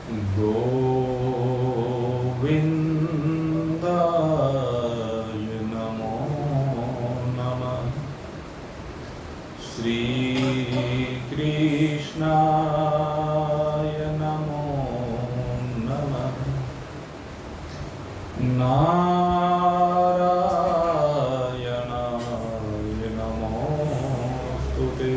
गोविन्दाय नमो नमः। श्रीकृष्णाय नमो नमः। नारायणाय नमोस्तुते।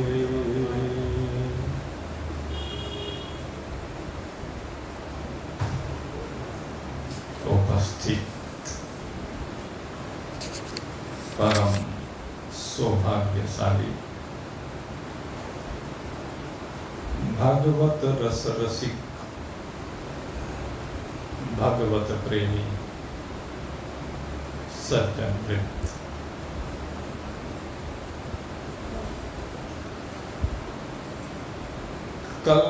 उपस्थित परम सौभाग्यशाली भागवत रस रसिक भागवत प्रेमी सज्जन वृंद, कल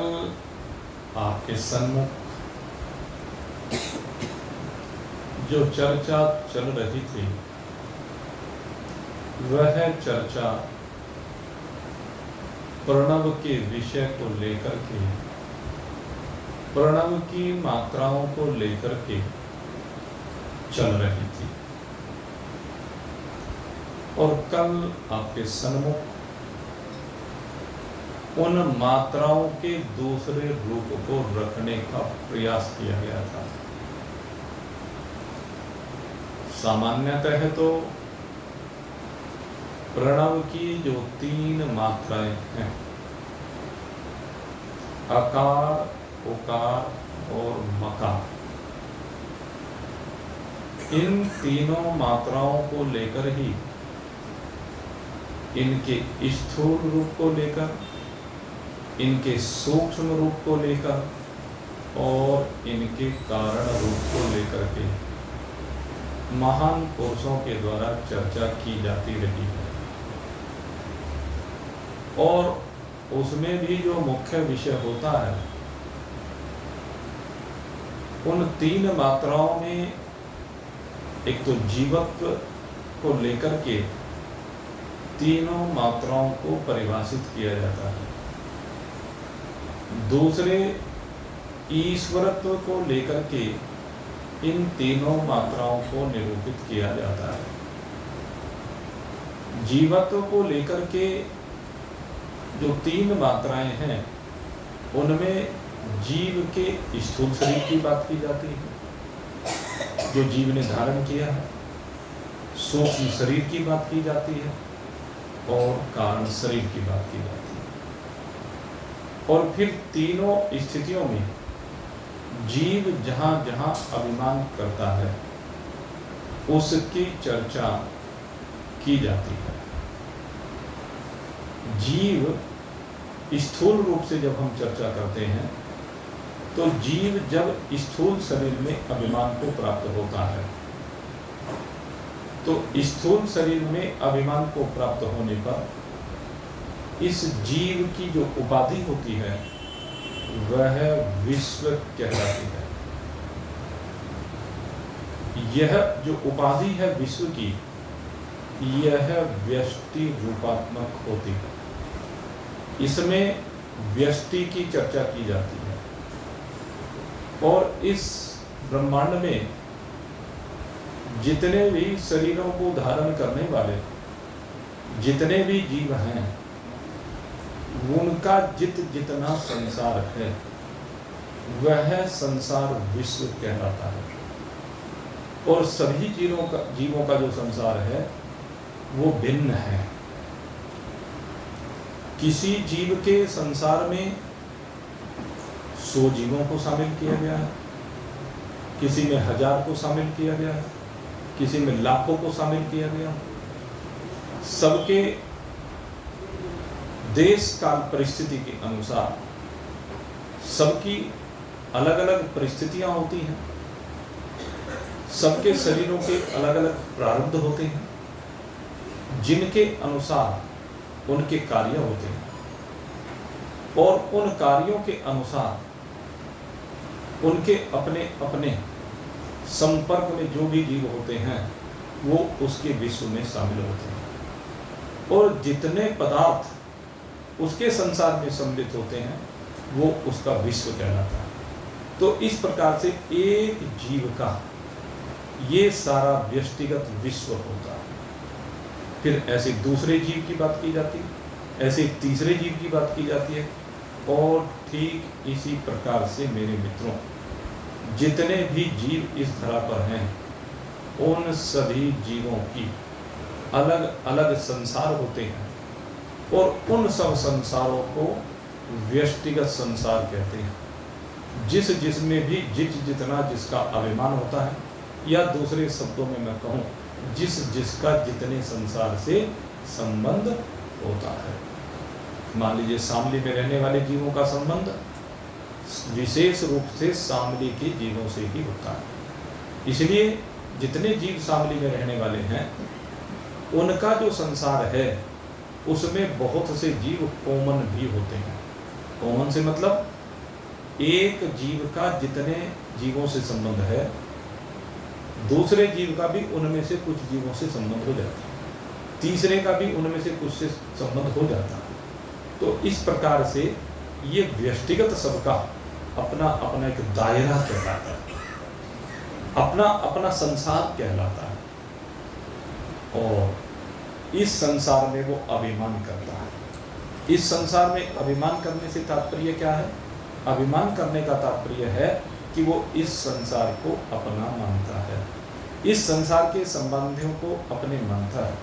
आपके सन्मुख जो चर्चा चल रही थी वह चर्चा प्रणव के विषय को लेकर के, प्रणव की मात्राओं को लेकर के चल रही थी। और कल आपके सन्मुख उन मात्राओं के दूसरे रूप को रखने का प्रयास किया गया था। सामान्यतः तो प्रणव की जो 3 मात्राएं हैं, अकार, उकार और मकार, इन तीनों मात्राओं को लेकर ही, इनके स्थूल रूप को लेकर, इनके सूक्ष्म रूप को लेकर और इनके कारण रूप को लेकर के महान पुरुषों के द्वारा चर्चा की जाती रही है। और उसमें भी जो मुख्य विषय होता है, उन 3 मात्राओं में एक तो जीवत्व को लेकर के तीनों मात्राओं को परिभाषित किया जाता है। दूसरे ईश्वरत्व को लेकर के इन तीनों मात्राओं को निरूपित किया जाता है। जीवत्व को लेकर के जो 3 मात्राएं हैं, उनमें जीव के स्थूल शरीर की बात की जाती है, जो जीव ने धारण किया है। सूक्ष्म शरीर की बात की जाती है और कारण शरीर की बात की जाती है। और फिर तीनों स्थितियों में जीव जहां जहां अभिमान करता है उसकी चर्चा की जाती है। जीव स्थूल रूप से जब हम चर्चा करते हैं तो जीव जब स्थूल शरीर में अभिमान को प्राप्त होता है, तो स्थूल शरीर में अभिमान को प्राप्त होने पर इस जीव की जो उपाधि होती है वह विश्व कहलाती है। यह जो उपाधि है विश्व की, यह व्यष्टि रूपात्मक होती है। इसमें व्यष्टि की चर्चा की जाती है। और इस ब्रह्मांड में जितने भी शरीरों को धारण करने वाले जितने भी जीव हैं, उनका जितना संसार है वह संसार विश्व कहलाता है। और सभी जीवों का जो संसार है वो भिन्न है। किसी जीव के संसार में 100 जीवों को शामिल किया गया है, किसी में 1000 को शामिल किया गया है, किसी में लाखों को शामिल किया गया। सबके देश काल परिस्थिति के अनुसार सबकी अलग अलग परिस्थितियां होती हैं। सबके शरीरों के अलग अलग प्रारब्ध होते हैं, जिनके अनुसार उनके कार्य होते हैं। और उन कार्यों के अनुसार उनके अपने अपने संपर्क में जो भी जीव होते हैं वो उसके विश्व में शामिल होते हैं। और जितने पदार्थ उसके संसार में सम्मिलित होते हैं वो उसका विश्व कहलाता है। तो इस प्रकार से एक जीव का ये सारा व्यष्टिगत विश्व होता है। फिर ऐसे दूसरे जीव की बात की जाती है, ऐसे तीसरे जीव की बात की जाती है, और ठीक इसी प्रकार से मेरे मित्रों जितने भी जीव इस धरा पर हैं उन सभी जीवों की अलग अलग संसार होते हैं, और उन सब संसारों को व्यष्टिगत संसार कहते हैं। जिसमें भी जितना जिसका अभिमान होता है, या दूसरे शब्दों में मैं कहूँ जिसका जितने संसार से संबंध होता है। मान लीजिए शामली में रहने वाले जीवों का संबंध विशेष रूप से शामली के जीवों से ही होता है। इसलिए जितने जीव शामली में रहने वाले हैं उनका जो संसार है उसमें बहुत से जीव कॉमन भी होते हैं। कॉमन से मतलब एक जीव का जितने जीवों से संबंध है, दूसरे जीव का भी उनमें से कुछ जीवों से संबंध हो जाता है, तीसरे का भी उनमें से कुछ से संबंध हो जाता है। तो इस प्रकार से ये व्यष्टिगत सबका अपना अपना एक दायरा कहलाता है, अपना अपना संसार कहलाता है, और इस संसार में वो अभिमान करता है। इस संसार में अभिमान करने से तात्पर्य क्या है? अभिमान करने का तात्पर्य है कि वो इस संसार को अपना मानता है, इस संसार के संबंधियों को अपने मानता है,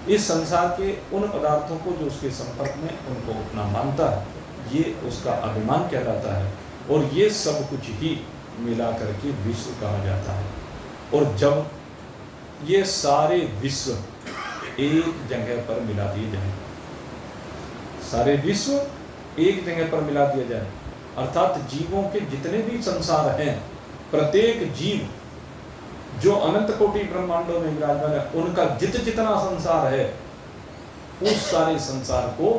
इस संसार के उन पदार्थों को जो उसके संपर्क में उनको अपना मानता है, ये उसका अभिमान कहलाता है। और ये सब कुछ ही मिला करके विश्व कहा जाता है। और जब ये सारे विश्व एक जगह पर मिला दिए जाए, सारे विश्व एक जगह पर मिला दिया जाए, अर्थात जीवों के जितने भी संसार हैं, प्रत्येक जीव जो अनंत कोटि ब्रह्मांडों में विराजमान है, उनका जितना संसार है उस सारे संसार को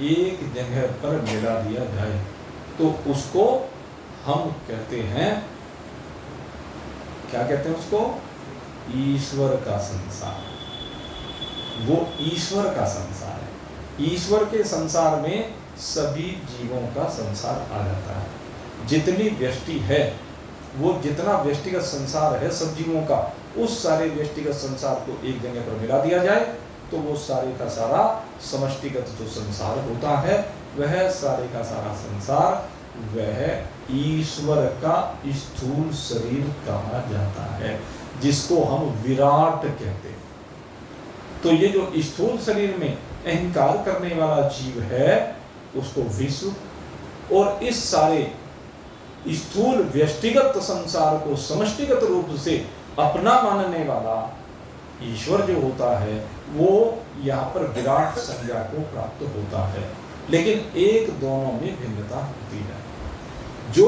एक जगह पर मिला दिया जाए तो उसको हम कहते हैं, क्या कहते हैं उसको? ईश्वर का संसार। वो ईश्वर का संसार है। ईश्वर के संसार में सभी जीवों का संसार आ जाता है। जितनी व्यष्टि है, वो जितना व्यष्टिगत संसार है सब जीवों का, उस सारे व्यष्टिगत संसार को एक जगह पर मिला दिया जाए तो वो सारे का सारा समष्टिगत जो संसार होता है, वह सारे का सारा संसार वह ईश्वर का स्थूल शरीर कहा जाता है, जिसको हम विराट कहते हैं। तो ये जो स्थूल शरीर में अहंकार करने वाला जीव है उसको विश्व, और इस सारे स्थूल व्यष्टिगत संसार को समष्टिगत रूप से अपना मानने वाला ईश्वर जो होता है वो यहाँ पर विराट संज्ञा को प्राप्त होता है। लेकिन एक दोनों में भिन्नता होती है। जो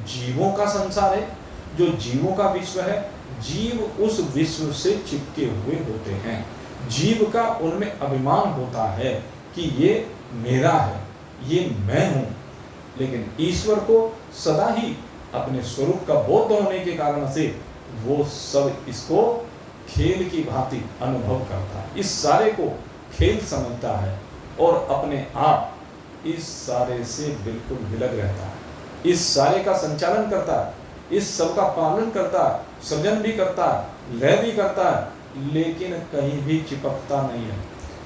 जीवों का संसार है, जो जीवों का विश्व है, जीव उस विश्व से चिपके हुए होते हैं। जीव का उनमें अभिमान होता है कि ये मेरा है, ये मैं हूँ। लेकिन ईश्वर को सदा ही अपने स्वरूप का बोध होने के कारण से वो सब इसको खेल की भांति अनुभव करता है, इस सारे को खेल समझता है और अपने आप इस सारे से बिल्कुल विलग रहता है, इस सारे का संचालन करता है, इस सब का पालन करता है, सृजन भी करता है, लय भी करता है, लेकिन कहीं भी चिपकता नहीं है।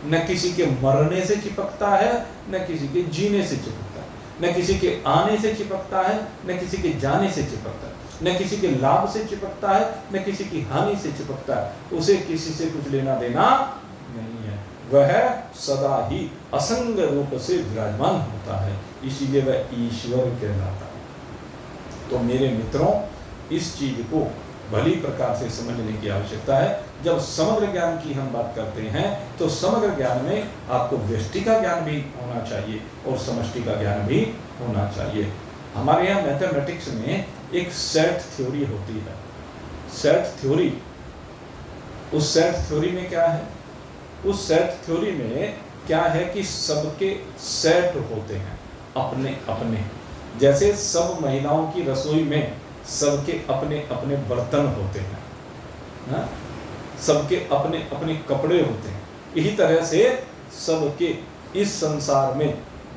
न किसी के मरने से चिपकता है, न किसी के जीने से चिपकता है, न किसी के आने से चिपकता है, न किसी के जाने से चिपकता है, न किसी के लाभ से चिपकता है, न किसी की हानि से चिपकता है। उसे किसी से कुछ लेना देना नहीं है, वह सदा ही असंग रूप से विराजमान होता है, इसीलिए वह ईश्वर कहलाता है। तो मेरे मित्रों, इस चीज को भली प्रकार से समझने की आवश्यकता है। जब समग्र ज्ञान की हम बात करते हैं तो समग्र ज्ञान में आपको व्यष्टि का ज्ञान भी होना चाहिए और समष्टि का ज्ञान भी होना चाहिए। हमारे यहाँ मैथमेटिक्स में एक सेट थ्योरी होती है। सेट थ्योरी, उस सेट थ्योरी में क्या है? उस सेट थ्योरी में क्या है कि सबके सेट होते हैं अपने अपने। जैसे सब महिलाओं की रसोई में सबके अपने अपने बर्तन होते हैं, ना? सबके अपने अपने कपड़े होते हैं। इसी तरह से सबके इस संसार में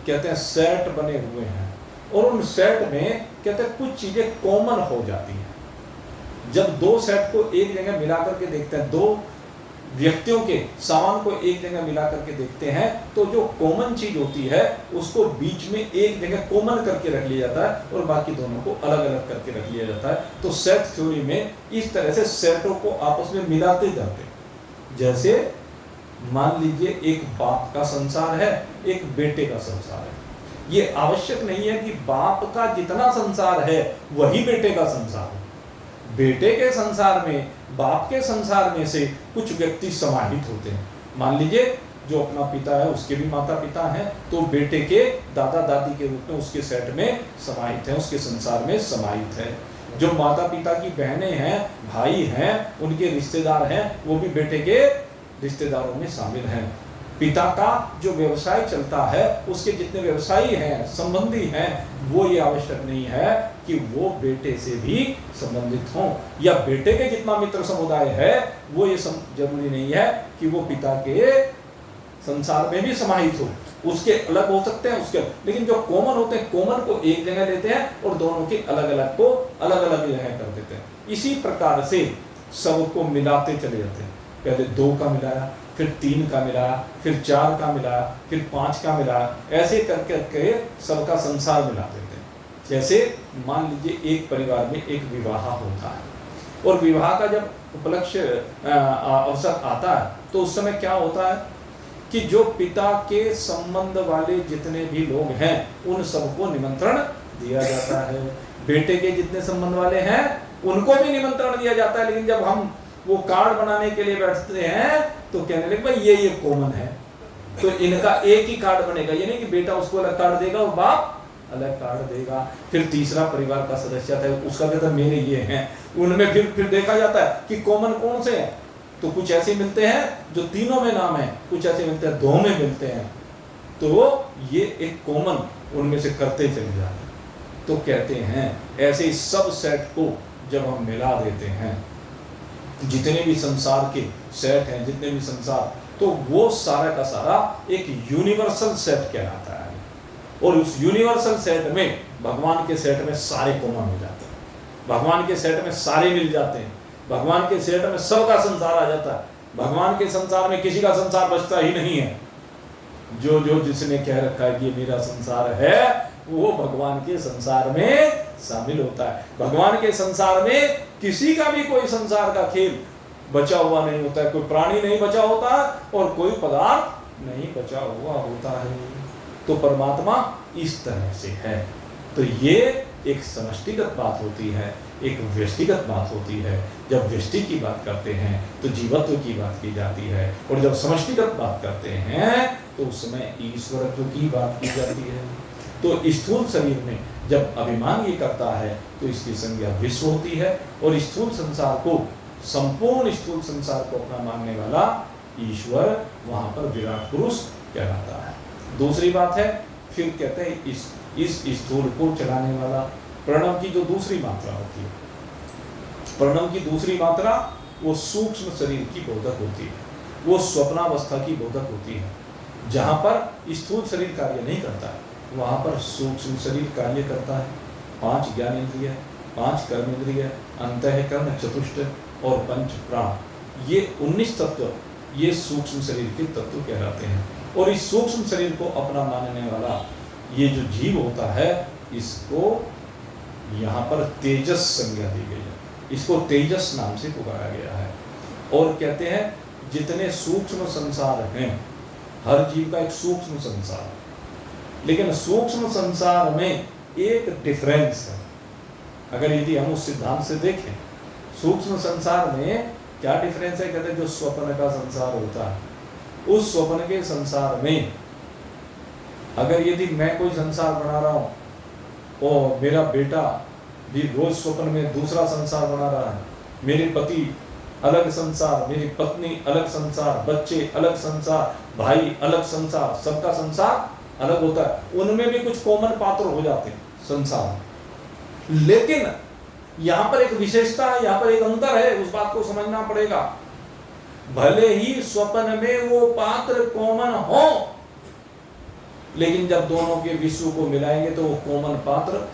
कहते हैं सेट बने हुए हैं। और उन सेट में कहते हैं कुछ चीजें कॉमन हो जाती हैं। जब दो सेट को एक जगह मिला करके देखते हैं, दो व्यक्तियों के सामान को एक जगह मिला करके देखते हैं, तो जो कॉमन चीज होती है उसको बीच में एक जगह कॉमन करके रख लिया जाता है और बाकी दोनों को अलग अलग करके रख लिया जाता है। तो सेट थ्योरी में इस तरह से सेटों को आपस में मिलाते जाते हैं। जैसे मान लीजिए एक बाप का संसार है, एक बेटे का संसार है। ये आवश्यक नहीं है कि बाप का जितना संसार है वही बेटे का संसार है। बेटे के संसार में, बाप के संसार में से कुछ व्यक्ति समाहित होते हैं। मान लीजिए जो अपना पिता है उसके भी माता पिता हैं, तो बेटे के दादा दादी के रूप में उसके सेट में समाहित है, उसके संसार में समाहित है। जो माता पिता की बहनें हैं, भाई हैं, उनके रिश्तेदार हैं, वो भी बेटे के रिश्तेदारों में शामिल हैं। पिता का जो व्यवसाय चलता है, उसके जितने व्यवसायी हैं, संबंधी हैं, वो ये आवश्यक नहीं है कि वो बेटे से भी संबंधित हों, या बेटे के जितना मित्र समुदाय है वो ये जरूरी नहीं है कि वो पिता के संसार में भी समाहित हो। उसके अलग हो सकते हैं, उसके लेकिन जो कॉमन होते हैं, कॉमन को एक जगह लेते हैं और दोनों के अलग अलग को अलग अलग जगह कर देते हैं। इसी प्रकार से सबको मिलाते चले जाते हैं। पहले 2 का मिलाया, फिर 3 का मिलाया, फिर 4 का मिलाया, फिर 5 का मिलाया, ऐसे करके सबका संसार मिला देते हैं। जैसे मान लीजिए एक परिवार में एक विवाह होता है और विवाह का जब उपलक्ष्य अवसर आता है तो उस समय क्या होता है कि जो पिता के संबंध वाले जितने भी लोग हैं उन सबको निमंत्रण दिया जाता है। बेटे के जितने संबंध वाले हैं उनको भी निमंत्रण दिया जाता है। लेकिन जब हम वो कार्ड बनाने के लिए बैठते हैं तो कहने लगे भाई ये कॉमन है, तो इनका एक ही कार्ड बनेगा। ये नहीं कि बेटा उसको अलग कार्ड देगा और बाप अलग कार्ड देगा। फिर तीसरा परिवार का सदस्य था, उसका कहता है मेरे ये हैं। उनमें फिर देखा जाता है कि कॉमन कौन से हैं, तो कुछ ऐसे मिलते हैं जो तीनों में नाम है, कुछ ऐसे मिलते हैं 2 में मिलते हैं, तो ये एक कॉमन उनमें से करते चले जाते हैं। तो कहते हैं ऐसे सब सेट को जब हम मिला देते हैं, जितने भी संसार के सेट हैं, जितने भी संसार, तो वो सारा का सारा एक यूनिवर्सल सेट कहलाता है। और उस यूनिवर्सल सेट में भगवान के सेट में सारे कॉमन हो जाते हैं, भगवान के सेट में सारे मिल जाते हैं, भगवान के सेट में सबका संसार आ जाता है। भगवान के संसार में किसी का संसार बचता ही नहीं है। जो जिसने कह रखा है कि ये मेरा संसार है, वो भगवान के संसार में शामिल होता है। भगवान के संसार में किसी का भी कोई संसार का खेल बचा हुआ नहीं होता है। कोई प्राणी नहीं बचा होता और कोई पदार्थ नहीं बचा हुआ होता है। तो परमात्मा इस तरह से है। तो ये एक समष्टिगत बात होती है, एक व्यष्टिगत बात होती है। जब व्यष्टि की बात करते हैं तो जीवत्व की बात की जाती है, और जब समष्टिगत बात करते हैं तो उसमें ईश्वरत्व की बात की जाती है। तो स्थूल शरीर में जब अभिमान ये करता है तो इसकी संज्ञा विश्व होती है, और स्थूल संसार को, संपूर्ण स्थूल संसार को अपना मानने वाला ईश्वर वहां पर विराट पुरुष कहलाता है। दूसरी बात है, फिर कहते हैं इस स्थूल को चलाने वाला प्रणव की जो दूसरी मात्रा होती है, प्रणव की दूसरी मात्रा वो सूक्ष्म शरीर की बोधक होती है, वो स्वप्नावस्था की बोधक होती है। जहां पर स्थूल शरीर कार्य नहीं करता है वहां पर सूक्ष्म शरीर कार्य करता है। 5 ज्ञानेंद्रिय, 5 कर्मेंद्रिय, अंतःकरण, चतुष्ट और पंच प्राण, ये 19 तत्व, ये सूक्ष्म शरीर के तत्व कहलाते हैं। और इस सूक्ष्म शरीर को अपना मानने वाला ये जो जीव होता है, इसको यहाँ पर तेजस संज्ञा दी गई है, इसको तेजस नाम से पुकारा गया है। और कहते हैं जितने सूक्ष्म संसार हैं, हर जीव का एक सूक्ष्म संसार, लेकिन सूक्ष्म संसार में एक डिफरेंस है। अगर यदि हम उस सिद्धांत से देखें, सूक्ष्म संसार में क्या डिफरेंस है, कहते हैं जो स्वप्न का संसार होता है, उस स्वप्न के संसार में अगर यदि मैं कोई संसार बना रहा हूं और मेरा बेटा भी रोज स्वप्न में दूसरा संसार बना रहा है, मेरे पति अलग संसार, मेरी पत्नी अलग संसार, बच्चे अलग संसार, भाई अलग संसार, सबका संसार अलग होता है, उनमें भी कुछ कॉमन पात्र हो जाते हैं संसार। लेकिन यहां पर एक विशेषता है, यहां पर एक अंतर है, उस बात को समझना पड़ेगा। भले ही स्वप्न में वो पात्र कॉमन हो, लेकिन जब दोनों के विश्व को मिलाएंगे तो वो कॉमन पात्र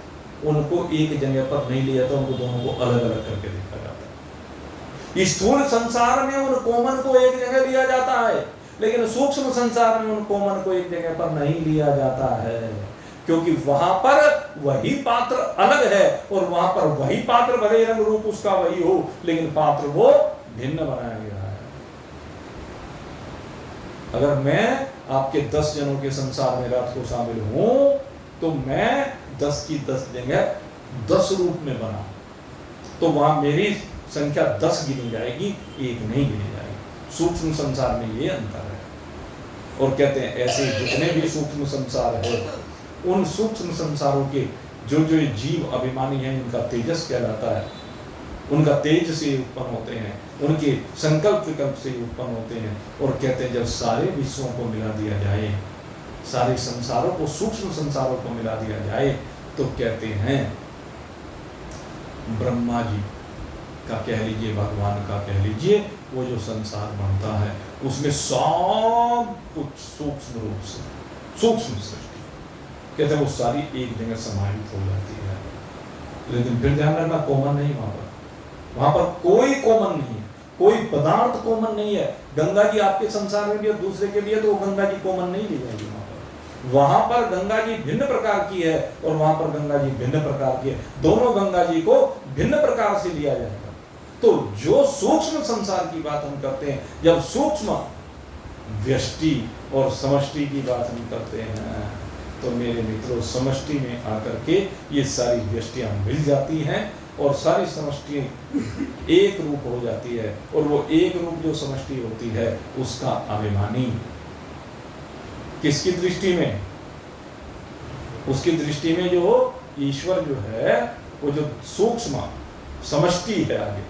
उनको एक जगह पर नहीं लिया जाता, उनको दोनों को अलग अलग करके देखा जाता है। स्थूल संसार में उन कॉमन को एक जगह लिया जाता है, लेकिन सूक्ष्म संसार में उन कॉमन को एक जगह पर नहीं लिया जाता है, क्योंकि वहां पर वही पात्र अलग है और वहां पर वही पात्र भले रंग रूप उसका वही हो, लेकिन पात्र वो भिन्न बनाया गया है। अगर मैं आपके 10 जनों के संसार में रात को शामिल हूं तो मैं 10 की 10 जगह 10 रूप में बना, तो वहां मेरी संख्या 10 गिनी जाएगी, एक नहीं गिनी जाएगी। सूक्ष्म संसार में ये अंतर है। और कहते हैं ऐसे जितने भी सूक्ष्म संसार है, उन सूक्ष्म संसारों के जो जो जीव अभिमानी हैं, इनका तेजस कहलाता है, उनका तेज से उत्पन्न होते हैं, उनके संकल्प विकल्प से उत्पन्न होते हैं। और कहते हैं जब सारे विश्वों को मिला दिया जाए, सारे संसारों को, सूक्ष्म संसारों को मिला दिया जाए, तो कहते हैं ब्रह्मा जी का कह लीजिए, भगवान का कह लीजिए, वो जो संसार बनता है उसमें सब कुछ सूक्ष्म रूप से, सूक्ष्म सृष्टि, कहते हैं वो सारी एक जगह समाहित हो जाती है। लेकिन फिर ध्यान रखना, कॉमन नहीं वहां पर कोई कॉमन नहीं है, कोई पदार्थ कॉमन नहीं है। गंगा जी आपके संसार में भी और दूसरे के भी है, तो वो गंगा जी कॉमन नहीं ली जाएगी। वहां पर गंगा जी भिन्न प्रकार की है और वहां पर गंगा जी भिन्न प्रकार की है, दोनों गंगा जी को भिन्न प्रकार से लिया जाएगा। तो जो सूक्ष्म संसार की बात हम करते हैं, जब सूक्ष्म व्यष्टि और समष्टि की बात हम करते हैं, तो मेरे मित्रों समष्टि में आकर के ये सारी व्यष्टियां मिल जाती हैं और सारी समष्टि एक रूप हो जाती है। और वो एक रूप जो समष्टि होती है, उसका अभिमानी किसकी दृष्टि में? उसकी दृष्टि में जो ईश्वर जो है, वो जो सूक्ष्म समष्टि है, आगे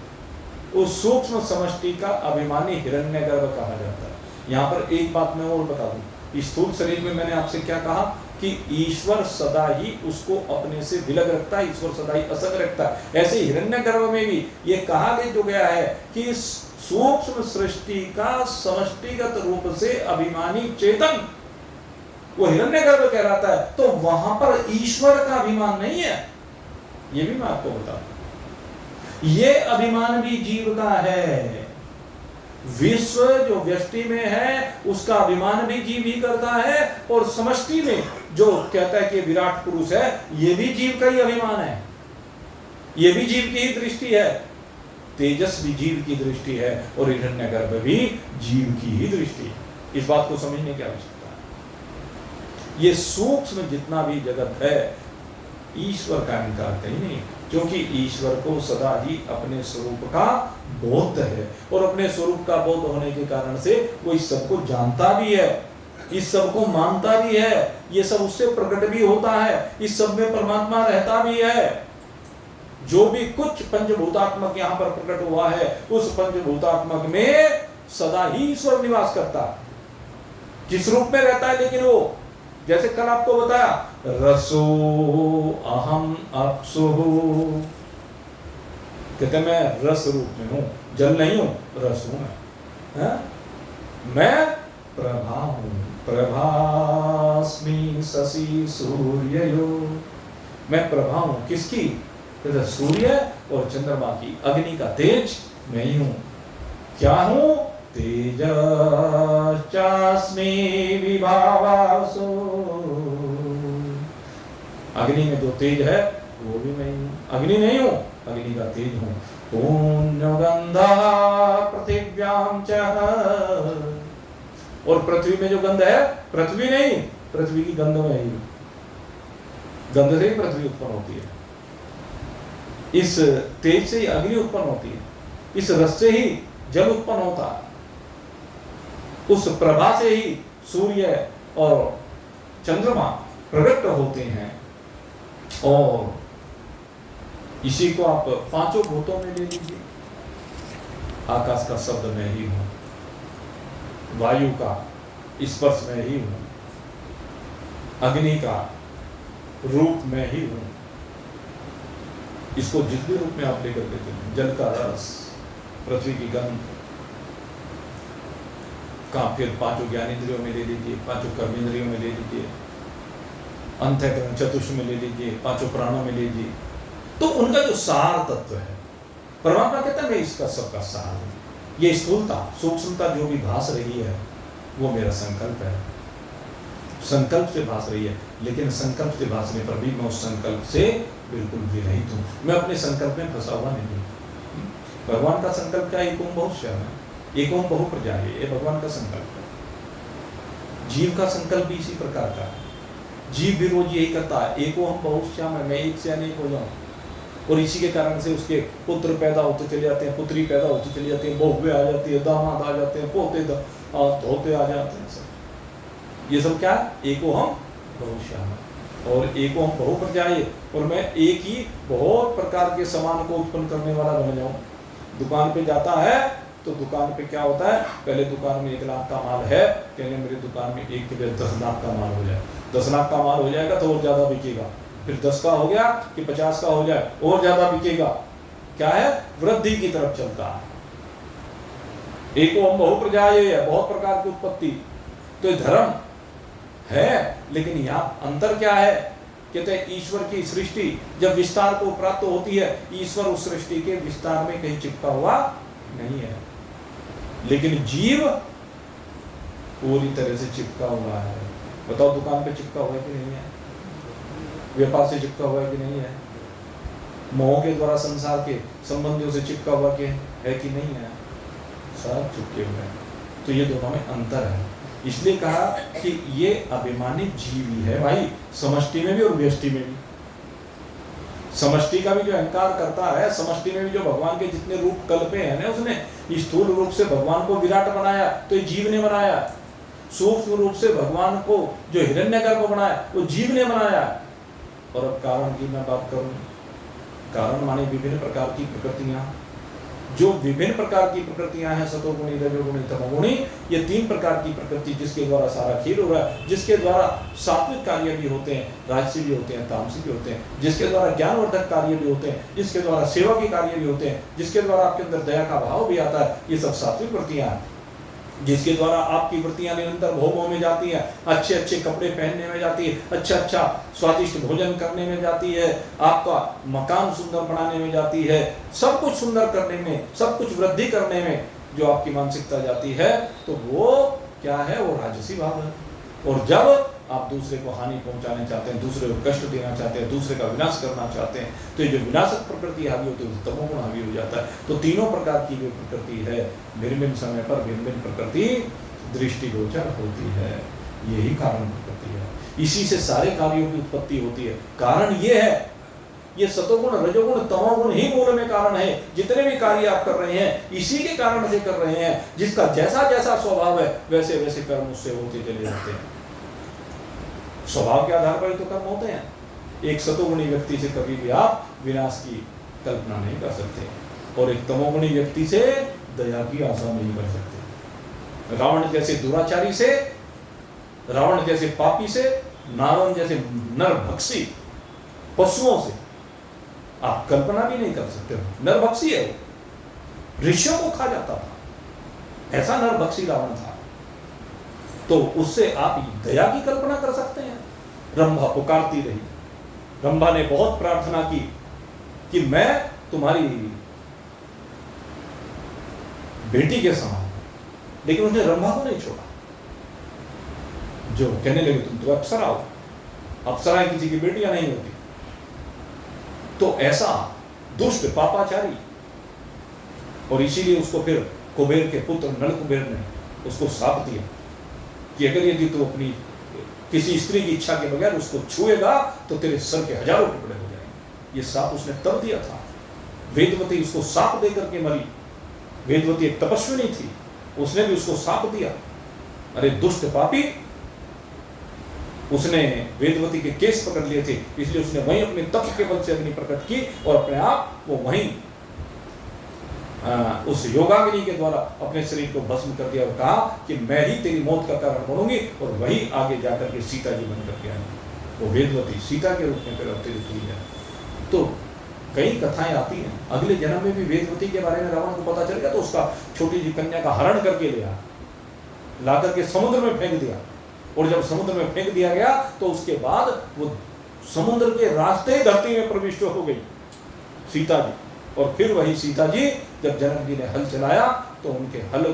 उस सूक्ष्म समष्टि का अभिमानी हिरण्यगर्भ कहा जाता है। यहाँ पर एक बात मैं और बता दूं, स्थूल शरीर में मैंने आपसे क्या कहा कि ईश्वर सदा ही उसको अपने से विलग रखता है, ईश्वर सदा ही असंग रखता है। ऐसे हिरण्यगर्भ में भी ये कहा गया है कि सूक्ष्म सृष्टि का समष्टिगत रूप से अभिमानी चेतन वो हिरण्यगर्भ कहलाता है। तो वहां पर ईश्वर का अभिमान नहीं है, ये भी मैं आपको बता दूं। ये अभिमान भी जीव का है। विश्व जो व्यष्टि में है, उसका अभिमान भी जीव ही करता है, और समष्टि में जो कहता है कि विराट पुरुष है, ये भी जीव का ही अभिमान है, ये भी जीव की ही दृष्टि है। तेजस भी जीव की दृष्टि है और हिरण्यगर्भ भी जीव की ही दृष्टि है। इस बात को समझने की आवश्यकता है। ये सूक्ष्म जितना भी जगत है, ईश्वर का इनकार कहीं नहीं, क्योंकि ईश्वर को सदा ही अपने स्वरूप का बोध है, और अपने स्वरूप का बोध होने के कारण से वो इस सब को जानता भी है, इस सब को मानता भी है, ये सब उससे प्रकट भी होता है, इस सब में परमात्मा रहता भी है। जो भी कुछ पंचभूतात्मक यहाँ पर प्रकट हुआ है, उस पंचभूतात्मक में सदा ही ईश्वर निवास करता है। किस रूप में रहता है? लेकिन वो जैसे कल आपको बताया, रसो अहम अप्सु, कहते मैं रस रूप में हूं, जल नहीं हूं, रस हूं मैं प्रभा हूं, प्रभास्मि शशि सूर्ययो, मैं प्रभा हूं किसकी? कहते सूर्य और चंद्रमा की, अग्नि का तेज मैं ही हूं। क्या हूं? तेजश्चास्मि विभावासो, अग्नि में जो तेज है वो भी मैं हूं, अग्नि नहीं हूं, अग्नि का तेज हूं। पुण्यगंधा पृथिव्याम च, और पृथ्वी में जो गंध है, पृथ्वी नहीं, पृथ्वी की गंध में ही, गंध से ही पृथ्वी उत्पन्न होती है, इस तेज से ही अग्नि उत्पन्न होती है, इस रस से ही जल उत्पन्न होता है, उस प्रभा से ही सूर्य और चंद्रमा प्रकट होते हैं। और इसी को आप पांचों भूतों में ले लीजिए, आकाश का शब्द मैं ही हूं, वायु का स्पर्श मैं ही हूं, अग्नि का रूप मैं ही हूं, इसको जिस भी रूप में आप लेकर के चलें, जल का रस, पृथ्वी की गंध का, फिर पांचों ज्ञानेंद्रियों में ले लीजिए, पांचों कर्मेंद्रियों में ले लीजिए, अंतःकरण चतुष्ट में ले लीजिए, पांचों प्राणों में ले लीजिए, तो उनका जो सार तत्व है, परमात्मा कहता है मैं इसका सबका सार हूं। ये स्थूलता सूक्ष्मता जो भी भास रही है वो मेरा संकल्प है, संकल्प से भास रही है, लेकिन संकल्प से भासने पर भी मैं उस संकल्प से बिल्कुल विरहित हूँ, मैं अपने संकल्प में फंसा हुआ नहीं हूँ। भगवान का संकल्प क्या? एक ओम बहुश्याम है, एक ओम बहु प्रजाये, ये भगवान का संकल्प है। जीव का संकल्प भी इसी प्रकार का है, जीव भी रोज यही करता है, एक ओम बहुश्याम है, मैं एक से अनेक हो जाऊं, और इसी के कारण से उसके पुत्र पैदा होते चले जाते हैं, पुत्री पैदा होती चली जाती है, बहुएं आ जाती है, दामाद आ जाते हैं, पोते धोते आ जाते हैं, सब ये सब क्या है? एको हम बहुश्याम है, और एको हम बहु प्रजाये, और मैं एक ही बहुत प्रकार के सामान को उत्पन्न करने वाला बन जाऊं। दुकान पे जाता है तो दुकान पे क्या होता है? पहले दुकान में 1 लाख का माल है, कहने मेरी दुकान में एक के लिए 10 लाख का माल हो जाए, 10 लाख का माल हो जाएगा तो और ज्यादा बिकेगा, फिर 10 का हो गया कि 50 का हो जाए और ज्यादा बिकेगा। क्या है? वृद्धि की तरफ चलता है। एको हम बहु प्रजाये है, बहुत प्रकार की उत्पत्ति, तो धर्म है, लेकिन यहाँ अंतर क्या है? कहते हैं ईश्वर की सृष्टि जब विस्तार को प्राप्त होती है, ईश्वर उस सृष्टि के विस्तार में कहीं चिपका हुआ नहीं है, लेकिन जीव पूरी तरह से चिपका हुआ है। बताओ दुकान पे चिपका हुआ है कि नहीं है? व्यापार से चिपका हुआ है कि नहीं है? मोह के द्वारा संसार के संबंधियों से चिपका हुआ के है कि नहीं है? सब चिपके हुए हैं। तो ये दोनों में अंतर है, इसलिए कहा कि ये अभिमानित जीव ही है भाई, समष्टि में भी और व्यष्टि में भी। समष्टि का भी जो अहंकार करता है, समष्टि में भी जो भगवान के जितने रूप कल्पे हैं ना, उसने स्थूल रूप से भगवान को विराट बनाया तो ये जीव ने बनाया, सूक्ष्म रूप से भगवान को जो हिरण्यगर्भ बनाया वो जीव ने बनाया। और अब कारण की मैं बात करूं, कारण माने विभिन्न प्रकार की प्रकृतियां, जो विभिन्न प्रकार की प्रकृतियां हैं, सतोगुणी, रजोगुणी, तमोगुणी, ये 3 प्रकार की प्रकृति जिसके द्वारा सारा खेल हो रहा है, जिसके द्वारा सात्विक कार्य भी होते हैं, राजसी भी होते हैं, तामसी भी होते हैं, जिसके द्वारा ज्ञानवर्धक कार्य भी होते हैं, जिसके द्वारा सेवा के कार्य भी होते हैं, जिसके द्वारा आपके अंदर दया का भाव भी आता है, ये सब सात्विक वृत्तियां हैं। जिसके द्वारा आपकी वृत्तियां निरंतर भोगों में जाती हैं, अच्छे अच्छे कपड़े पहनने में जाती है, अच्छा स्वादिष्ट भोजन करने में जाती है, आपका मकान सुंदर बनाने में जाती है, सब कुछ सुंदर करने में, सब कुछ वृद्धि करने में जो आपकी मानसिकता जाती है, तो वो क्या है? वो राजसी भाव है। और जब आप दूसरे को हानि पहुंचाने चाहते हैं, दूसरे को कष्ट देना चाहते हैं, दूसरे का विनाश करना चाहते हैं, तो ये जो विनाशक प्रकृति हावी होती है, तमोगुण हावी हो जाता है। तो तीनों प्रकार की जो प्रकृति है, भिन्न भिन्न समय पर भिन्न भिन्न प्रकृति दृष्टिगोचर होती है, यही कारण प्रकृति है। इसी से सारे कार्यों की उत्पत्ति होती है। कारण ये है, ये सतोगुण, रजोगुण, तमोगुण ही मूल में कारण है। जितने भी कार्य आप कर रहे हैं इसी के कारण से कर रहे हैं, जिसका जैसा जैसा स्वभाव है वैसे वैसे कर्म उससे होते चले जाते हैं। स्वभाव के आधार पर ही तो कर्म होते हैं। एक सतोगुणी व्यक्ति से कभी भी आप विनाश की कल्पना नहीं कर सकते, और एक तमोगुणी व्यक्ति से दया की आशा नहीं कर सकते। रावण जैसे दुराचारी से, रावण जैसे पापी से, नारायण जैसे नरभक्षी पशुओं से आप कल्पना भी नहीं कर सकते। नरभक्षी है वो, ऋषियों को खा जाता था, ऐसा नरभक्षी रावण था। तो उससे आप दया की कल्पना कर सकते हैं? रंभा पुकारती रही, रंभा ने बहुत प्रार्थना की कि मैं तुम्हारी बेटी के समान, लेकिन उसने रंभा को नहीं छोड़ा। जो कहने लगे तुम तो अप्सरा हो, अप्सराएं किसी की बेटियां नहीं होती। तो ऐसा दुष्ट पापाचारी, और इसीलिए उसको फिर कुबेर के पुत्र नल कुबेर ने उसको शाप दिया कि अगर यदि तू अपनी किसी स्त्री की इच्छा के बगैर उसको छुएगा तो तेरे सर के 1000 टुकड़े हो जाएंगे। ये शाप उसने तब दिया था। वेदवती उसको शाप दे करके मरी। वेदवती एक तपस्विनी थी, उसने भी उसको शाप दिया। अरे दुष्ट पापी, उसने वेदवती के केस पकड़ लिए थे, इसलिए उसने वहीं अपने तप के बल से अग्नि प्रकट की और अपने आप वो वहीं उस योगाग्नि के द्वारा अपने शरीर को भस्म कर दिया और कहा कि मैं ही तेरी मौत का कारण बनूंगी, और वही आगे जाकर के सीता जी बन करके आई। वो वेदवती सीता के रूप में फिर अवतरित हुई है। तो कई कथाएं आती हैं। अगले जन्म में भी वेदवती के बारे में रावण को पता चल गया तो उसका छोटी सी कन्या का हरण करके लिया, ला करके समुद्र में फेंक दिया, और जब समुद्र में फेंक दिया गया तो उसके बाद वो समुद्र के रास्ते धरती में प्रविष्ट हो गई सीता जी। और फिर वही सीता जी जब जनक जी ने हल चलाया तो उनके हल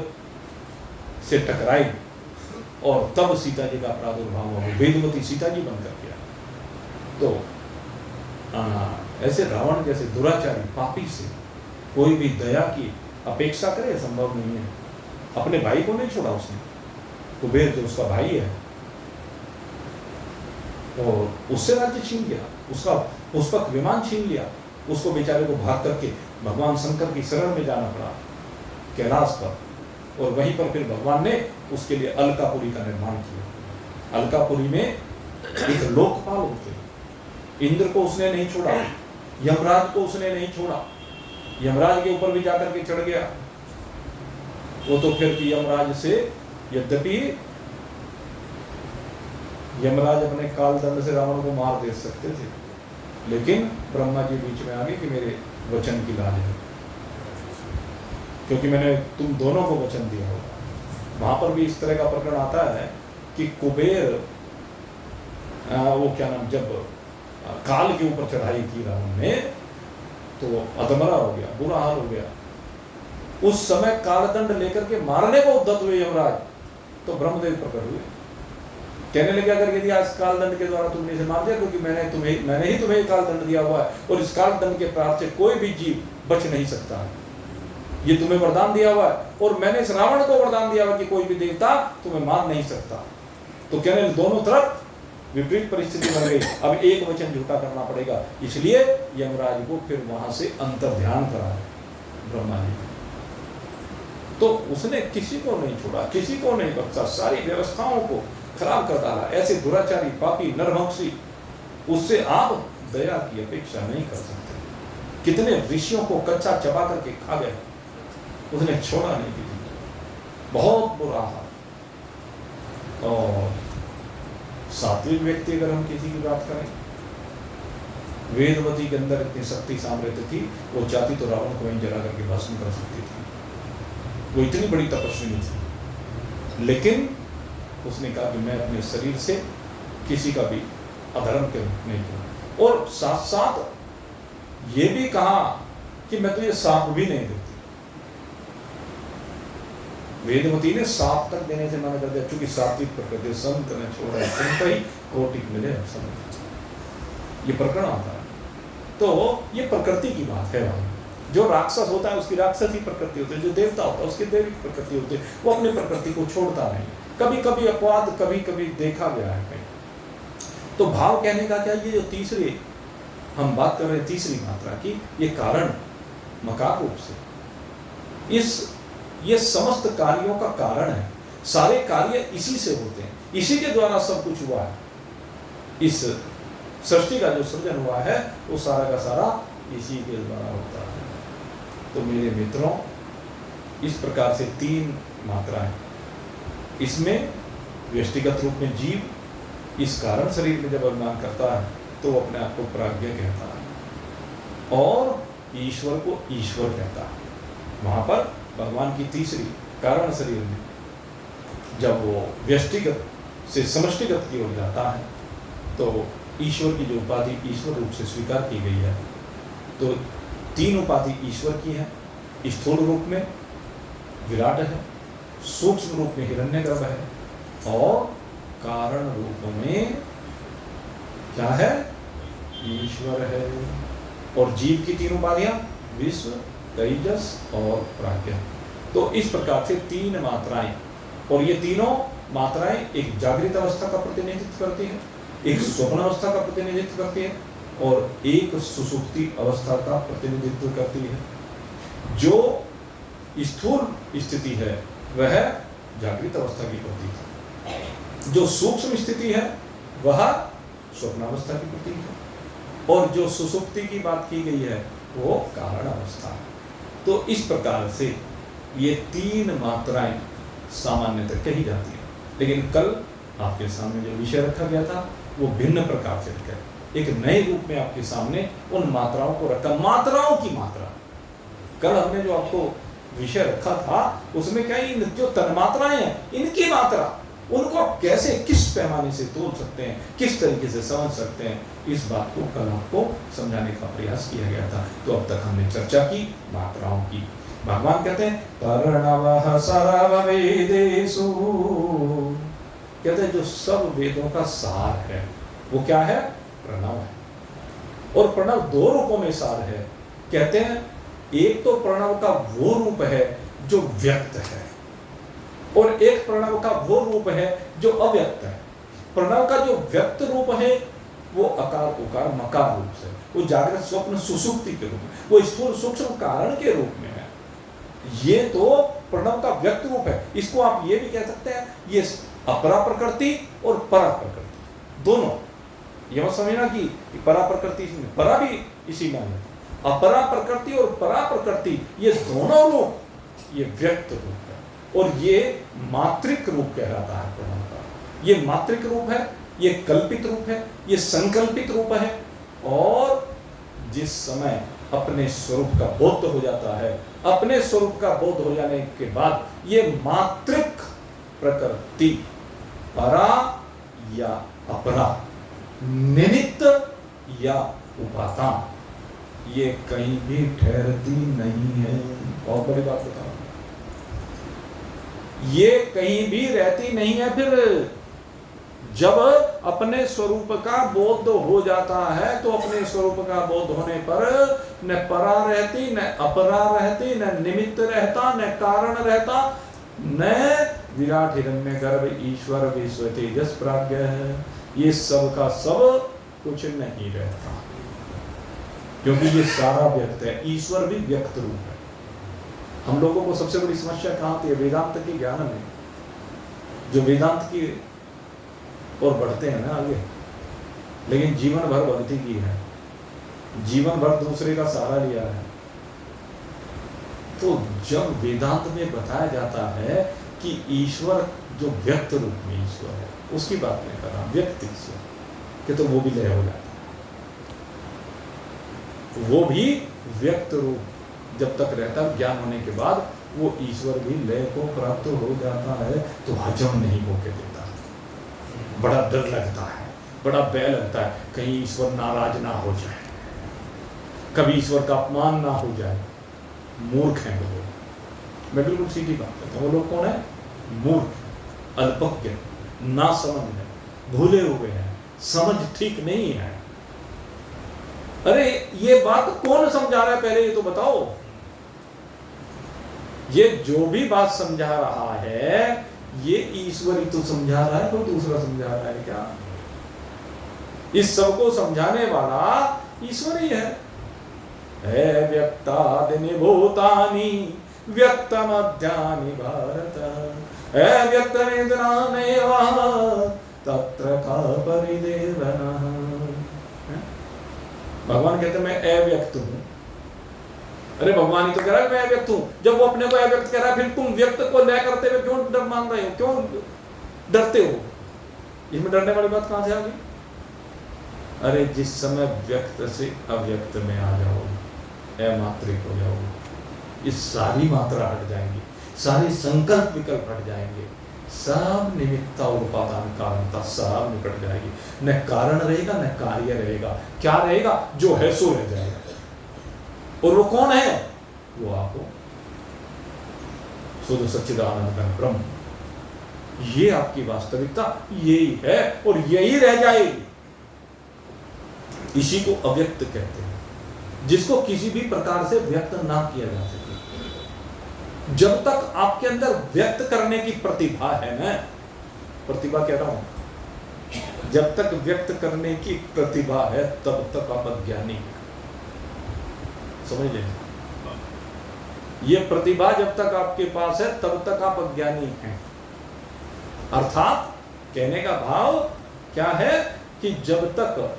से टकराई और तब सीता जी का प्रादुर्भाव हुआ, वेदवती सीता जी बनकर गया। तो ऐसे रावण जैसे दुराचारी पापी से कोई भी दया की अपेक्षा करे संभव नहीं है। अपने भाई को नहीं छोड़ा उसने, कुबेर जो उसका भाई है, और उससे राज्य छीन लिया, उसका पुष्पक विमान छीन लिया, उसको बेचारे को भाग करके भगवान शंकर की शरण में जाना पड़ा कैलाश पर। और वहीं पर फिर भगवान ने उसके लिए अलकापुरी का निर्माण किया। अलकापुरी में एक लोकपाल होते, इंद्र को उसने नहीं छोड़ा, यमराज को उसने नहीं छोड़ा, यमराज के ऊपर भी जाकर के चढ़ गया। वो तो फिर यमराज से, यद्यपि यमराज अपने काल दंड से रावण को मार दे सकते थे, लेकिन ब्रह्मा जी बीच में आ गए कि मेरे वचन की लाज है, क्योंकि मैंने तुम दोनों को वचन दिया होगा। वहां पर भी इस तरह का प्रकरण आता है कि कुबेर वो क्या नाम, जब काल के ऊपर चढ़ाई की रावण ने तो अधमरा हो गया, बुरा हाल हो गया। उस समय कालदंड लेकर के मारने को उद्यत हुए यमराज, तो ब्रह्मदेव प्रकट हुए, कहने लगे अगर यदि आज कालदंड के द्वारा तुमने इसे मार दिया, क्योंकि मैंने ही तुम्हें कालदंड दिया हुआ है और इस कालदंड के प्राप्त से कोई भी जीव बच नहीं सकता है, ये तुम्हें वरदान दिया हुआ है और मैंने इस रावण को वरदान दिया हुआ कि कोई भी देवता तुम्हें मार नहीं सकता। तो कहने दोनों तरफ विपरीत परिस्थिति बन गई, अब एक वचन झूठा करना पड़ेगा, इसलिए यमराज को फिर वहां से अंतर ध्यान करा ब्रह्मा जी। तो उसने किसी को नहीं छोड़ा, किसी को नहीं बख्शा, सारी व्यवस्थाओं को खराब कर डाला। ऐसे दुराचारी पापी नरभक्षी, उससे आप दया की अपेक्षा नहीं कर सकते। कितने ऋषियों को कच्चा चबा करके खा गए, उसने छोड़ा नहीं किसी को, बहुत बुरा हाल। और सात्विक व्यक्ति अगर हम किसी की बात करें, वेदवती के अंदर इतनी शक्ति सामर्थ्य थी, वो चाहती तो रावण को वहीं जला करके भस्म कर सकती थी, वो इतनी बड़ी तपस्विनी थी। लेकिन उसने कहा कि मैं अपने शरीर से किसी का भी अधर्म के नहीं करूं, और साथ साथ ये भी कहा कि मैं तुझे साप भी नहीं देती। वेदवती ने साप तक देने से मना कर दिया, क्योंकि सात्विक प्रकृति संत ने छोड़ा, संत ही कोटिक मिले संत, ये प्रकरण आता है। तो ये प्रकृति की बात है भाई, जो राक्षस होता है उसकी राक्षसी प्रकृति होती है, जो देवता होता है उसकी दैविक प्रकृति होती है, वो अपनी प्रकृति को छोड़ता नहीं। कभी कभी अपवाद कभी कभी देखा गया है कहीं। तो भाव कहने का क्या, ये जो तीसरी हम बात कर रहे हैं तीसरी मात्रा की, ये कारण मकार रूप से ये समस्त कार्यों का कारण है, सारे कार्य इसी से होते हैं, इसी के द्वारा सब कुछ हुआ है। इस सृष्टि का जो सृजन हुआ है वो सारा का सारा इसी के द्वारा होता है। तो मेरे मित्रों, इस प्रकार से तीन मात्राएं, इसमें व्यष्टिगत रूप में जीव इस कारण शरीर में जब अभिमान करता है तो वो अपने आप को प्राज्ञ कहता है, और ईश्वर को ईश्वर कहता है। वहां पर भगवान की तीसरी कारण शरीर में जब वो व्यष्टिगत से समष्टिगत की ओर जाता है तो ईश्वर की जो उपाधि ईश्वर रूप से स्वीकार की गई है, तो तीन उपाधि ईश्वर की है। स्थूल रूप में विराट है, सूक्ष्म रूप में हिरण्यगर्भ है, और कारण रूप में क्या है, ईश्वर है। और जीव की तीन उपाधियां विश्व, तेजस और प्राज्ञा। तो इस प्रकार से तीन मात्राएं, और ये तीनों मात्राएं एक जागृत अवस्था का प्रतिनिधित्व करती है, एक स्वप्न अवस्था का प्रतिनिधित्व करती है, और एक सुसुप्ति अवस्था का प्रतिनिधित्व करती है। जो स्थूल स्थिति है वह जागृत अवस्था की प्रतीक है, जो सूक्ष्म स्थिति है वह स्वप्नावस्था की प्रतीक है, और जो सुसुप्ति की बात की गई है वो कारण अवस्था है। तो इस प्रकार से ये तीन मात्राएं सामान्यतः कही जाती हैं, लेकिन कल आपके सामने जो विषय रखा गया था वो भिन्न प्रकार से रखा, एक नए रूप में आपके सामने उन मात्राओं को रखा, मात्राओं की मात्रा। कल हमने जो आपको विषय रखा था उसमें क्या, इन जो तन्मात्राएं हैं इनकी मात्रा, उनको आप कैसे, किस पैमाने से तोल सकते हैं, किस तरीके से समझ सकते हैं, इस बात को कल आपको समझाने का प्रयास किया गया था। तो अब तक हमने चर्चा की मात्राओं की। भगवान कहते हैं प्रणवः सर्ववेदेषु, कहते हैं जो सब वेदों का सार है वो क्या है? प्रणव है। और प्रणव दो रूपों में सार है। कहते हैं एक तो प्रणव का वो रूप है जो व्यक्त है, और एक प्रणव का वो रूप है जो अव्यक्त है। प्रणव का जो व्यक्त रूप है वो अकार उकार मकार रूप से, वो जागृत स्वप्न सुषुप्ति के रूप में, वो स्थूल सूक्ष्म कारण के रूप में है। ये तो प्रणव का व्यक्त रूप है। इसको आप ये भी कह सकते हैं ये अपरा प्रकृति और परा प्रकृति दोनों। ये मत समझना कि परा प्रकृति, परा भी इसी में है। अपरा प्रकृति और परा प्रकृति ये दोनों रूप ये व्यक्त रूप है, और ये मात्रिक रूप कहलाता है प्रणव का। ये मात्रिक रूप है, ये कल्पित रूप है, ये संकल्पित रूप है। और जिस समय अपने स्वरूप का बोध हो जाता है, अपने स्वरूप का बोध हो जाने के बाद ये मात्रिक प्रकृति परा या अपरा, निमित्त या उपादान, ये कहीं भी ठहरती नहीं है। बहुत बड़ी बात बताओ, ये कहीं भी रहती नहीं है। फिर जब अपने स्वरूप का बोध हो जाता है तो अपने स्वरूप का बोध होने पर न परा रहती, न अपरा रहती, न निमित्त रहता, न कारण रहता, न विराट हिरण्यगर्भ ईश्वर विश्व तेजस प्राज्ञ है। ये सब का सब कुछ नहीं रहता, क्योंकि ये सारा व्यक्त है। ईश्वर भी व्यक्त रूप है। हम लोगों को सबसे बड़ी समस्या कहाँ आती है? वेदांत के ज्ञान में। जो वेदांत की और बढ़ते हैं ना आगे, लेकिन जीवन भर भक्ति की है, जीवन भर दूसरे का सहारा लिया है। तो जब वेदांत में बताया जाता है कि ईश्वर जो व्यक्त रूप में ईश्वर है, उसकी बात नहीं कर रहा, व्यक्त ईश्वर कि तो वो भी लय हो जाता है। वो भी व्यक्त रूप जब तक रहता है, ज्ञान होने के बाद वो ईश्वर भी लय को प्राप्त हो जाता है। तो हजम नहीं होके देता, बड़ा डर लगता है, बड़ा भय लगता है, कहीं ईश्वर नाराज ना हो जाए, कभी ईश्वर का अपमान ना हो जाए। मूर्ख हैं वो लोग। मैं बिल्कुल सीधी बात करता हूँ। वो लोग कौन है? मूर्ख, अल्पज्ञ, ना समझ है, भूले हुए हैं, समझ ठीक नहीं है। अरे ये बात कौन समझा रहा है पहले ये तो बताओ। ये जो भी बात समझा रहा है ये ईश्वर ही तो समझा रहा है, कोई दूसरा समझा रहा है क्या? इस सबको समझाने वाला ईश्वर ही है। व्यक्तादिनि भूतानि व्यक्तमध्यानि भारत, व्यक्तमेव तत्र का परिदेवनः। भगवान कहते मैं अव्यक्त हूं। अरे भगवान ही तो कह रहा है मैं अव्यक्त हूं। जब वो अपने को अव्यक्त कह रहा है, फिर तुम व्यक्त को लय करते हुए क्यों डर मान रहे हो, क्यों डरते हो? इसमें डरने वाली बात कहां से आ गई? अरे जिस समय व्यक्त से अव्यक्त में आ जाओगे, अमात्रिक हो जाओगे, ये सारी मात्रा हट जाएंगी, सारे संकल्प विकल्प हट जाएंगे, सब निमित्ता और उपादान कारणता सब निकट जाएगी। न कारण रहेगा न कार्य रहेगा। क्या रहेगा? जो है सो रह जाएगा। और वो कौन है? वो आप हो, शुद्ध सच्चिदानंद ब्रह्म। ये आपकी वास्तविकता यही है और यही रह जाएगी। इसी को अव्यक्त कहते हैं, जिसको किसी भी प्रकार से व्यक्त ना किया जा सके। जब तक आपके अंदर व्यक्त करने की प्रतिभा है ना, प्रतिभा कह रहा हूं, जब तक व्यक्त करने की प्रतिभा है तब तक आप अज्ञानी। समझ लें, ये प्रतिभा जब तक आपके पास है तब तक आप अज्ञानी हैं। अर्थात कहने का भाव क्या है कि जब तक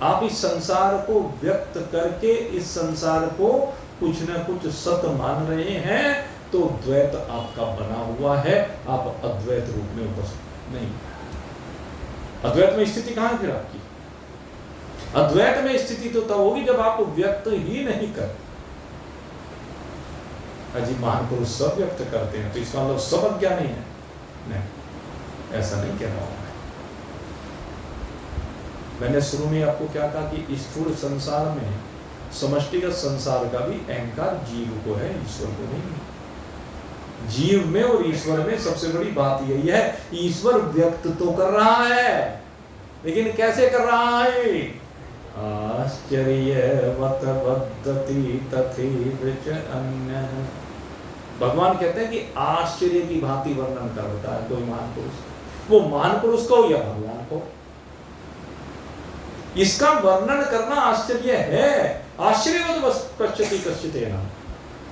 आप इस संसार को व्यक्त करके इस संसार को कुछ न कुछ सत्य मान रहे हैं तो द्वैत आपका बना हुआ है, आप अद्वैत रूप में उपस्थित नहीं। अद्वैत में स्थिति कहां है फिर आपकी? अद्वैत में स्थिति तो तब होगी जब आप व्यक्त ही नहीं करते। अजी महान पुरुष सब व्यक्त करते हैं तो इसका मतलब सब अज्ञानी है? नहीं, ऐसा नहीं कह रहा हूं मैंने शुरू में आपको क्या कहा कि स्थूल संसार में समष्टिगत संसार का भी अहंकार जीव को है, ईश्वर को नहीं। जीव में और ईश्वर में सबसे बड़ी बात यही है, ईश्वर व्यक्त तो कर रहा है, लेकिन कैसे कर रहा है? आश्चर्यवत वदति तथैव अन्यः। भगवान कहते हैं कि आश्चर्य की भांति वर्णन करता है कोई महान पुरुष, वो महान पुरुष को या भगवान को, इसका वर्णन करना आश्चर्य है। आश्चर्यवत पश्यति कश्चितेन।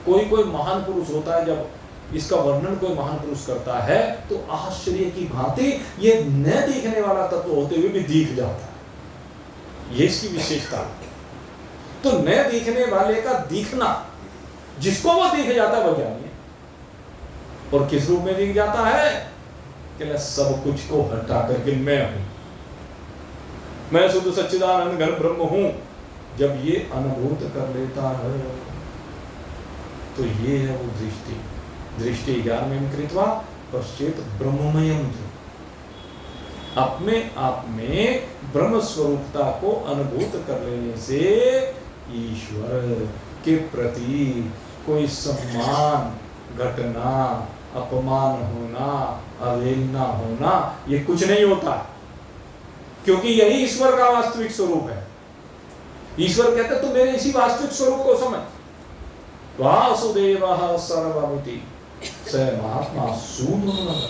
कोई महान पुरुष होता है, जब इसका वर्णन कोई महान पुरुष करता है तो आश्चर्य की भांति ये न दिखने वाला तत्व होते हुए भी दिख जाता है, ये इसकी विशेषता। तो न दिखने वाले का दिखना, जिसको वो दिख जाता है वो ज्ञानी है। और किस रूप में दिख जाता है? कि सब कुछ को हटा करके मैं हूं, मैं शुद्ध सच्चिदानंद घन ब्रह्म हूं। जब ये अनुभूत कर लेता है तो ये है वो दृष्टि। दृष्टि ज्ञानमयं कृत्वा पश्चेत ब्रह्ममयम्। अपने आप में ब्रह्म स्वरूपता को अनुभूत कर लेने से ईश्वर के प्रति कोई सम्मान, घटना, अपमान होना, अवहेलना होना, ये कुछ नहीं होता, क्योंकि यही ईश्वर का वास्तविक स्वरूप है। ईश्वर कहते तू मेरे इसी वास्तविक स्वरूप को समझ। वासुदेवः सर्वमिति स महात्मा सूनुर्नः।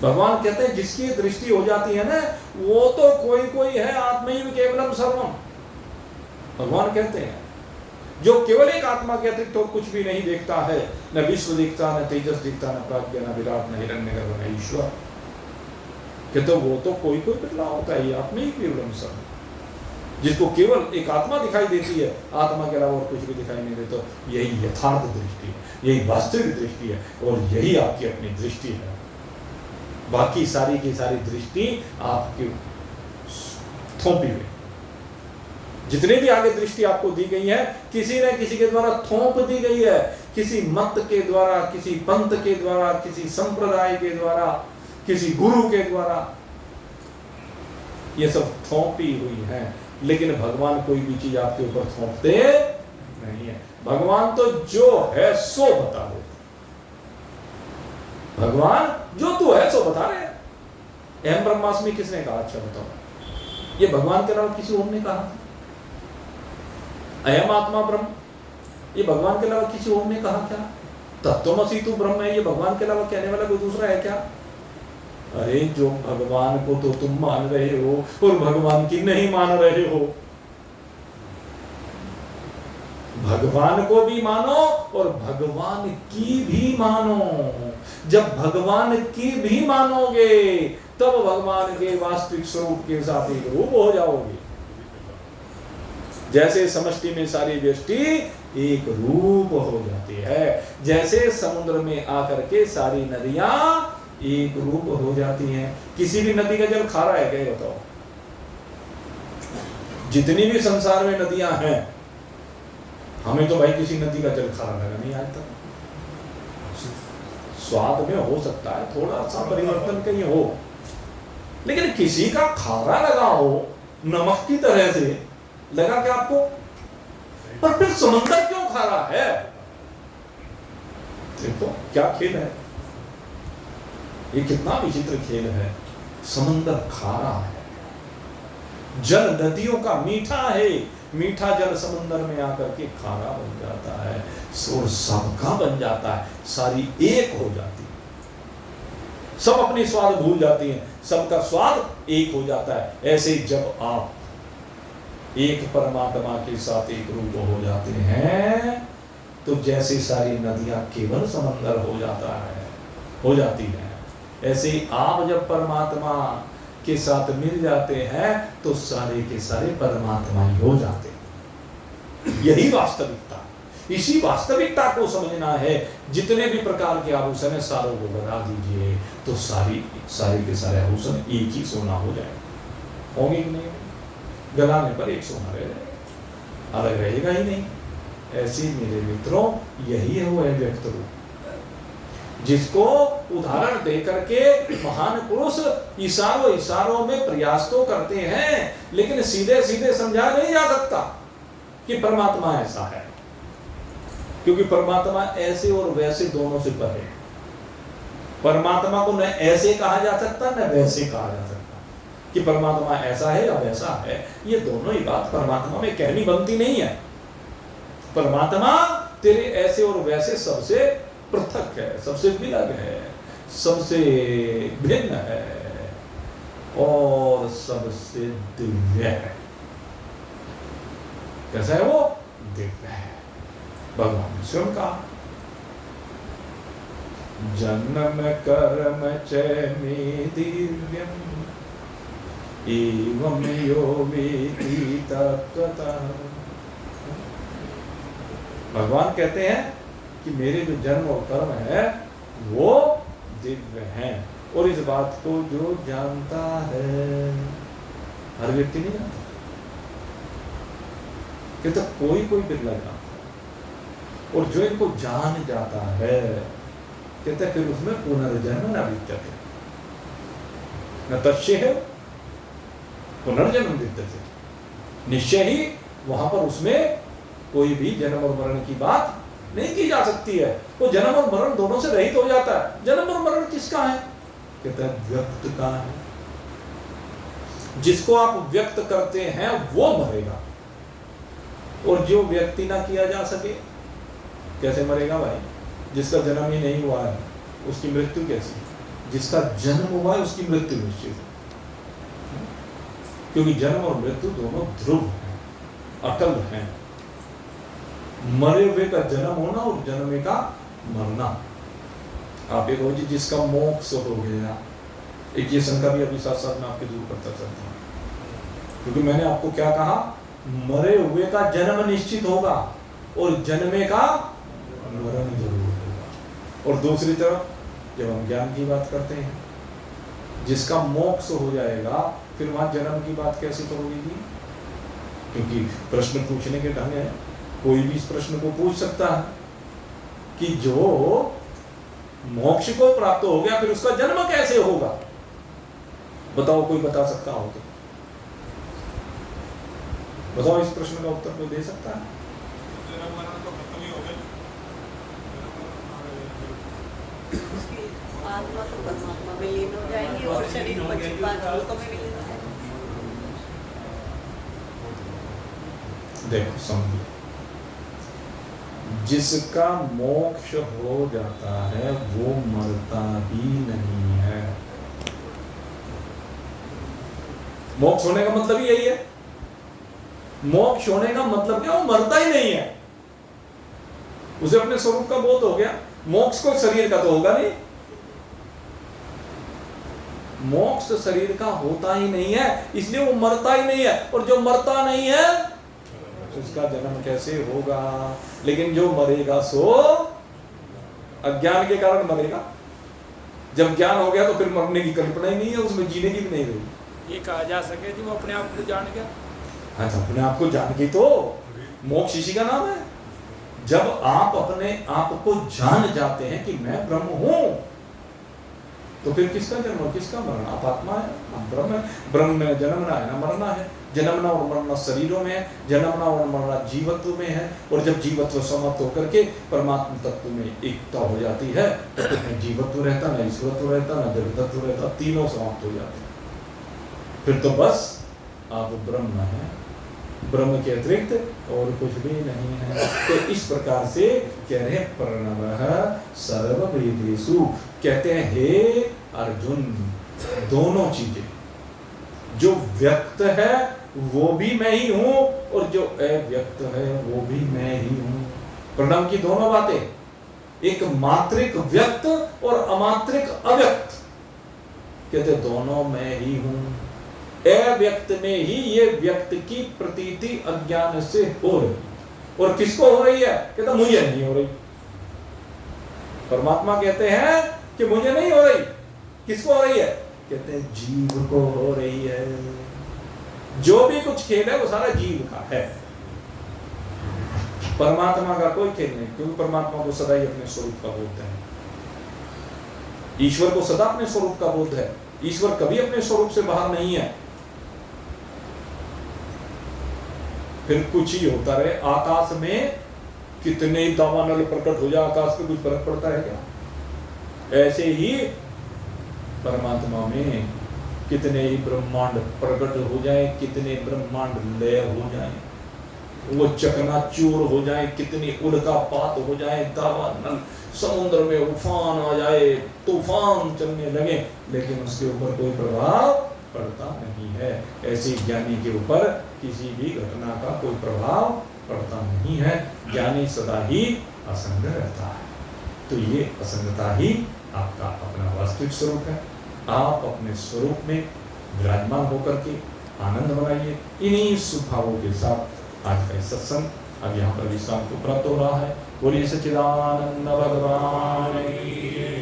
भगवान कहते हैं जिसकी दृष्टि हो जाती है ना, वो तो कोई है, आत्मैव केवलम सर्वम। भगवान कहते हैं जो केवल एक आत्मा के अतिरिक्त तो कुछ भी नहीं देखता है, न विश्व दिखता, न तेजस दिखता, न प्राज्ञ, न विराट, न हिरण्यगर्भ, न ईश्वर, कि तो वो तो कोई बदलाव होता है, आत्मा ही केवलम सर्वम। जिसको केवल एक आत्मा दिखाई देती है, आत्मा के अलावा और कुछ भी दिखाई नहीं देता, यही यथार्थ दृष्टि है, यही वास्तविक दृष्टि है, और यही आपकी अपनी दृष्टि है। बाकी सारी की सारी दृष्टि आपकी थोपी हुई। जितने भी आगे दृष्टि आपको दी गई है, किसी न किसी के द्वारा थोप दी गई है, किसी मत के द्वारा, किसी पंथ के द्वारा, किसी संप्रदाय के द्वारा, किसी गुरु के द्वारा, ये सब थोपी हुई है। लेकिन भगवान कोई भी चीज आपके ऊपर थोपते नहीं है। भगवान तो जो है सो बता दो। भगवान जो तू है सो बता रहे हैं। अहम ब्रह्मास्मि किसने कहा? अच्छा बताओ, ये भगवान के अलावा किसी और ने कहा? अहम आत्मा ब्रह्म, ये भगवान के अलावा किसी और ने कहा क्या? तत्वमसि तू ब्रह्म है, ये भगवान के अलावा कहने वाला कोई दूसरा है क्या? अरे जो भगवान को तो तुम मान रहे हो और भगवान की नहीं मान रहे हो। भगवान को भी मानो और भगवान की भी मानो। जब भगवान की भी मानोगे तब भगवान के वास्तविक स्वरूप के साथ एक रूप हो जाओगे। जैसे समष्टि में सारी व्यष्टि एक रूप हो जाती है, जैसे समुद्र में आकर के सारी नदियां एक रूप हो जाती हैं। किसी भी नदी का जल खारा है क्या? बताओ। जितनी भी संसार में नदियां हैं, हमें तो भाई किसी नदी का जल खारा लगा नहीं आज तक। स्वाद में हो सकता है थोड़ा सा परिवर्तन कहीं हो, लेकिन किसी का खारा लगा हो नमक की तरह से लगा क्या आपको? पर फिर समंदर क्यों खारा है? देखो क्या खेल है, ये कितना विचित्र खेल है। समंदर खारा है, जल नदियों का मीठा है, मीठा जल समंदर में आकर के खारा बन जाता है, और सबका बन जाता है, सारी एक हो जाती है, सब अपनी स्वाद भूल जाती हैं, सबका स्वाद एक हो जाता है। ऐसे जब आप एक परमात्मा के साथ एक रूप हो जाते हैं तो जैसे सारी नदियां केवल समंदर हो जाता है, हो जाती हैं, ऐसे ही आप जब परमात्मा के साथ मिल जाते हैं तो सारे के सारे परमात्मा ही हो जाते हैं। यही वास्तविकता। इसी वास्तविकता को समझना है। जितने भी प्रकार के आभूषण है सारों को लगा दीजिए तो सारे के सारे आभूषण एक ही सोना हो जाए। होंगे कि नहीं? गलाने पर एक सोना रहेगा, अलग रहेगा ही नहीं। ऐसे मेरे मित्रों यही है वो व्यक्त रूप। जिसको उदाहरण दे करके महान पुरुष इशारों में प्रयास तो करते हैं, लेकिन सीधे सीधे समझा नहीं जा सकता कि परमात्मा ऐसा है, क्योंकि परमात्मा ऐसे और वैसे दोनों से परे। परमात्मा को न ऐसे कहा जा सकता न वैसे कहा जा सकता कि परमात्मा ऐसा है या वैसा है। ये दोनों ही बात परमात्मा में कहनी बनती नहीं है। परमात्मा तेरे ऐसे और वैसे सबसे पृथक है, सबसे विलग है, सबसे भिन्न है और सबसे दिव्य है। कैसा है वो? दिव्य है। भगवान ने स्वयं कहा, जन्म कर्म च मे दिव्यम एवं यो वेति तत्त्वतः। भगवान कहते हैं कि मेरे जो जन्म और कर्म है वो दिव्य हैं, और इस बात को जो जानता है, हर व्यक्ति नहीं जानता, कहते कोई कोई बिरला जानता है, और जो इनको जान जाता है कहते फिर उसमें पुनर्जन्म न विद्यते, न तस्य है पुनर्जन्म विद्यते। निश्चय ही वहां पर उसमें कोई भी जन्म और मरण की बात नहीं की जा सकती है। वो जन्म और मरण दोनों से रहित हो जाता है। जन्म और मरण किसका है? कहते हैं व्यक्त का है। जिसको आप व्यक्त करते हैं वो मरेगा, और जो व्यक्ति ना किया जा सके कैसे मरेगा भाई? जिसका जन्म ही नहीं हुआ है उसकी मृत्यु कैसी? जिसका जन्म हुआ है उसकी मृत्यु निश्चित है, क्योंकि जन्म और मृत्यु दोनों ध्रुव हैं, अटल हैं। मरे हुए का जन्म होना और जन्मे का मरना। आप एक हो जी जिसका मोक्ष हो गया, एक ये शंका भी अभी साथ साथ में आपके दूर करता चलता हूं, क्योंकि मैंने आपको क्या कहा, मरे हुए का जन्म निश्चित होगा और जन्मे का मरण जरूर होगा। और दूसरी तरफ जब हम ज्ञान की बात करते हैं, जिसका मोक्ष हो जाएगा फिर वहां जन्म की बात कैसे करोगे? क्योंकि प्रश्न पूछने के ढंग है, कोई भी इस प्रश्न को पूछ सकता है कि जो मोक्ष को प्राप्त हो गया फिर उसका जन्म कैसे होगा? बताओ, कोई बता सकता हो तो बताओ, इस प्रश्न का उत्तर कोई दे सकता है? आत्मा तो परमात्मा में लीन हो जाएगी और शरीर 25 लोकों में लीन हो जाएगा। देखो समझिए, जिसका मोक्ष हो जाता है वो मरता ही नहीं है। मोक्ष होने का मतलब ही यही है। मोक्ष होने का मतलब क्या? वो मरता ही नहीं है, उसे अपने स्वरूप का बोध हो गया। मोक्ष को शरीर का तो होगा नहीं, मोक्ष शरीर का होता ही नहीं है, इसलिए वो मरता ही नहीं है। और जो मरता नहीं है उसका जन्म कैसे होगा? लेकिन जो मरेगा सो अज्ञान के कारण मरेगा। जब ज्ञान हो गया तो फिर मरने की कल्पना ही नहीं है, उसमें जीने की भी नहीं रही। ये कहा जा सके कि वो अपने आप को जान गया। हाँ, तो अपने आप को जान के तो मोक्ष इसी का नाम है। जब आप अपने आप को जान जाते हैं कि मैं ब्रह्म हूं, तो फिर किसका जन्म और किसका मरण? आप आत्मा है, आप ब्रह्म है। ब्रह्म में जन्मना है ना मरना है। जन्मना और मरना शरीरों में है, जन्मना और मरना जीवत्व में है। और जब जीवत्व समाप्त होकर के परमात्मा तत्व में एकता हो जाती है तो फिर जीवत्व रहता, न ईश्वरत्व रहता, न जगतत्व रहता, तीनों समाप्त हो जाते हैं। फिर तो बस आप ब्रह्म हैं, ब्रह्म के अतिरिक्त और कुछ भी नहीं है। तो इस प्रकार से कह रहे हैं प्रणवः सर्ववेदेषु। कहते हैं हे अर्जुन, दोनों चीजें, जो व्यक्त है वो भी मैं ही हूं और जो अव्यक्त है वो भी मैं ही हूं। प्रणव की दोनों बातें, एक मात्रिक व्यक्त और अमात्रिक अव्यक्त, कहते दोनों मैं ही हूं। अव्यक्त में ही ये व्यक्त की प्रतीति अज्ञान से हो रही, और किसको हो रही है? कहते मुझे नहीं हो रही। परमात्मा कहते हैं कि मुझे नहीं हो रही। किसको हो रही है? कहते हैं जीव को हो रही है। जो भी कुछ खेल है वो सारा जीव का है, परमात्मा का कोई खेल नहीं, क्योंकि परमात्मा को सदा ही अपने स्वरूप का बोलते हैं। ईश्वर को सदा अपने स्वरूप का बोध है, ईश्वर कभी अपने स्वरूप से बाहर नहीं है। फिर कुछ ही होता रहे, आकाश में कितने ही दावानल प्रकट हो जाए, आकाश पे कुछ फर्क पड़ता है क्या? ऐसे ही परमात्मा में कितने ही ब्रह्मांड प्रकट हो जाए, कितने ब्रह्मांड लय हो जाए, वो चकनाचूर हो जाए, कितनी उल्कापात हो जाए, दावानल समुद्र में उफान आ जाए, तूफान चलने लगे, लेकिन उसके ऊपर कोई प्रभाव पड़ता नहीं है। ऐसे ज्ञानी के ऊपर किसी भी घटना का कोई प्रभाव पड़ता नहीं है। ज्ञानी सदा ही असंग रहता है। तो ये असंगता ही आपका अपना वास्तविक स्वरूप है। आप अपने स्वरूप में विराजमान होकर के आनंद बनाइए। इन्हीं सुभावों के साथ आज का सत्संग अब यहाँ पर विश्राम को प्राप्त हो रहा है। बोलिए सच्चिदानंद भगवान की।